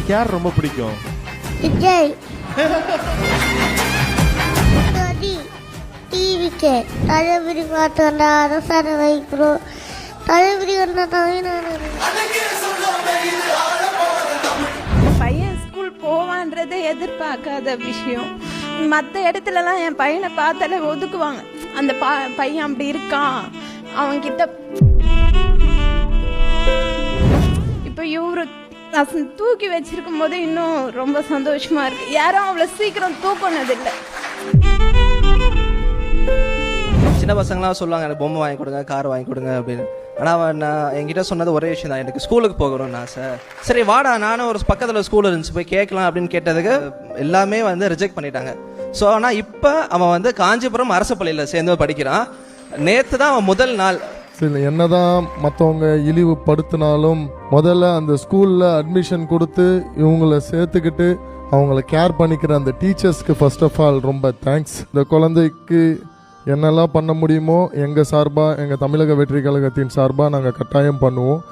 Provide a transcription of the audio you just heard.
உனக்கு யார் ரொம்ப பிடிக்கும்? விஜய். டிவிக்கு தளபதி பார்த்து வந்த அரசாணை வைக்கிறோம். தளபதி வந்த பையன் ஸ்கூல் போவான்றதை எதிர்பார்க்காத விஷயம். மற்ற இடத்துலலாம் என் பையனை பார்த்தாலே ஒதுக்குவாங்க. அந்த பையன் அப்படி இருக்கான் அவன்கிட்ட. இப்போ இவரு தூக்கி வச்சிருக்கும் போது இன்னும் ரொம்ப சந்தோஷமா இருக்கு. யாரும் அவ்வளோ சீக்கிரம் தூக்கினதில்லை. சின்ன பசங்களாம் சொல்லுவாங்க எனக்கு பொம்மை வாங்கி கொடுங்க, கார் வாங்கி கொடுங்க அப்படின்னு. ஆனால் நான் என்கிட்ட சொன்னது ஒரே விஷயம் தான், எனக்கு ஸ்கூலுக்கு போகணும்னு ஆசை. சரி வாடா, நானும் ஒரு பக்கத்தில் ஸ்கூல் இருந்துச்சு போய் கேட்கலாம் அப்படின்னு கேட்டதுக்கு எல்லாமே வந்து ரிஜெக்ட் பண்ணிட்டாங்க. ஸோ ஆனால் இப்போ அவன் காஞ்சிபுரம் அரசு பள்ளியில் சேர்ந்து படிக்கிறான். நேற்று தான் அவன் முதல் நாள். சரி, என்னதான் மற்றவங்க இழிவுபடுத்தினாலும் முதல்ல அந்த ஸ்கூலில் அட்மிஷன் கொடுத்து இவங்களை சேர்த்துக்கிட்டு அவங்கள கேர் பண்ணிக்கிற அந்த டீச்சர்ஸ்க்கு ஃபர்ஸ்ட் ஆஃப் ஆல் ரொம்ப தேங்க்ஸ். இந்த குழந்தைக்கு என்னெல்லாம் பண்ண முடியுமோ எங்கள் சார்பாக, எங்கள் தமிழக வெற்றி கழகத்தின் சார்பாக நாங்கள் கட்டாயம் பண்ணுவோம்.